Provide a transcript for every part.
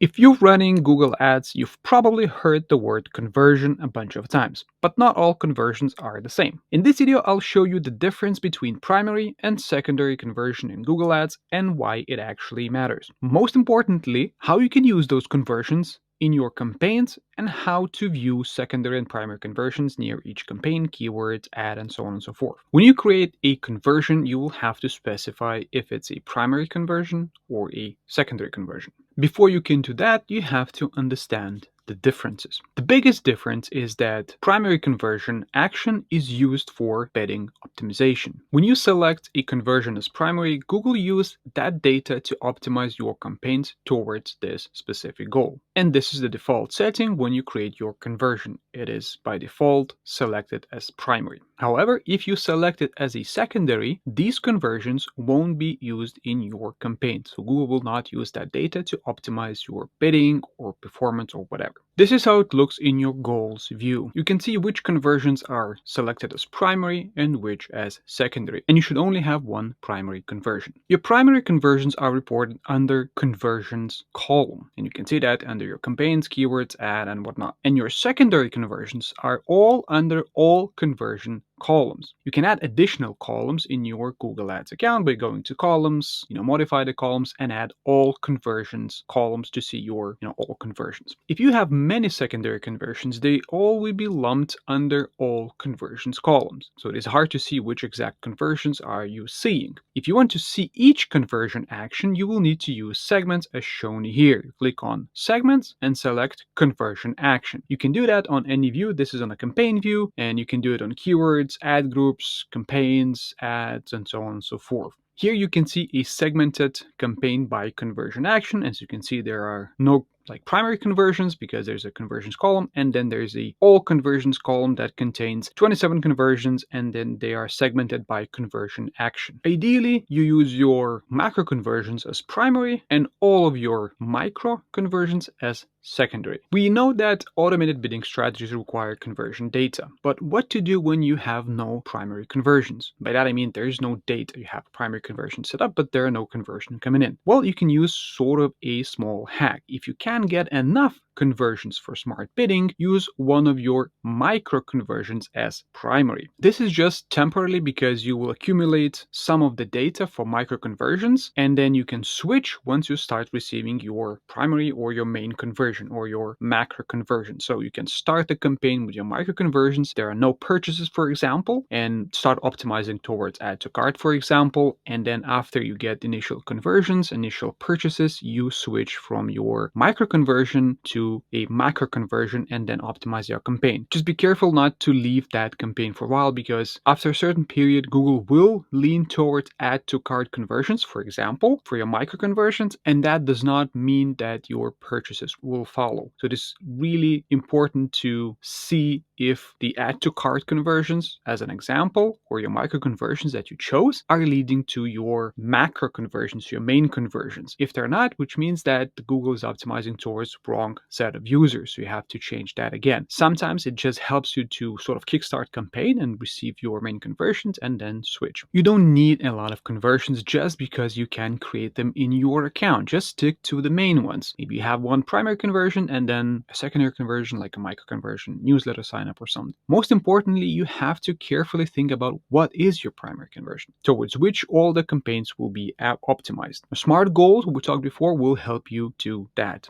If you're running Google Ads, you've probably heard the word conversion a bunch of times, but not all conversions are the same. In this video, I'll show you the difference between primary and secondary conversion in Google Ads and why it actually matters. Most importantly, how you can use those conversions in your campaigns and how to view secondary and primary conversions near each campaign, keywords, ad, and so on and so forth. When you create a conversion, you will have to specify if it's a primary conversion or a secondary conversion. Before you can do that, you have to understand the differences. The biggest difference is that primary conversion action is used for bidding optimization. When you select a conversion as primary, Google uses that data to optimize your campaigns towards this specific goal. And this is the default setting when you create your conversion. It is by default selected as primary. However, if you select it as a secondary, these conversions won't be used in your campaign. So Google will not use that data to optimize your bidding or performance or whatever. This is how it looks in your goals view. You can see which conversions are selected as primary and which as secondary. And you should only have one primary conversion. Your primary conversions are reported under conversions column. And you can see that under your campaigns, keywords, ad, and whatnot. And your secondary conversions are all under all conversion columns. You can add additional columns in your Google Ads account by going to columns, modify the columns and add all conversions columns to see your, all conversions. If you have many secondary conversions, they all will be lumped under all conversions columns. So it is hard to see which exact conversions are you seeing. If you want to see each conversion action, you will need to use segments as shown here. You click on segments and select conversion action. You can do that on any view. This is on a campaign view, and you can do it on keywords, ad groups, campaigns, ads, and so on and so forth. Here you can see a segmented campaign by conversion action. As you can see, there are no primary conversions because there's a conversions column, and then there's a all conversions column that contains 27 conversions, and then they are segmented by conversion action. Ideally, you use your macro conversions as primary and all of your micro conversions as secondary. We know that automated bidding strategies require conversion data, but what to do when you have no primary conversions? By that I mean there's no data. You have a primary conversion set up, but there are no conversion coming in. Well, you can use sort of a small hack. If you can get enough conversions for smart bidding, use one of your micro conversions as primary. This is just temporarily because you will accumulate some of the data for micro conversions, and then you can switch once you start receiving your primary or your main conversion or your macro conversion. So you can start the campaign with your micro conversions. There are no purchases, for example, and start optimizing towards add to cart, for example. And then after you get initial conversions, initial purchases, you switch from your micro conversion to a macro conversion and then optimize your campaign. Just be careful not to leave that campaign for a while, because after a certain period, Google will lean towards add to cart conversions, for example, for your micro conversions, and that does not mean that your purchases will follow. So it is really important to see if the add to cart conversions, as an example, or your micro conversions that you chose are leading to your macro conversions, your main conversions. If they're not, which means that Google is optimizing towards wrong set of users. So you have to change that again. Sometimes it just helps you to sort of kickstart campaign and receive your main conversions and then switch. You don't need a lot of conversions just because you can create them in your account. Just stick to the main ones. Maybe you have one primary conversion and then a secondary conversion like a micro conversion, newsletter sign up or something. Most importantly, you have to carefully think about what is your primary conversion, towards which all the campaigns will be optimized. A smart goals, we talked before, will help you do that.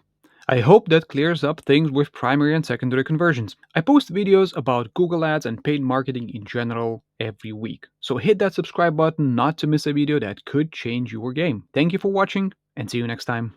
I hope that clears up things with primary and secondary conversions. I post videos about Google Ads and paid marketing in general every week. So hit that subscribe button not to miss a video that could change your game. Thank you for watching and see you next time.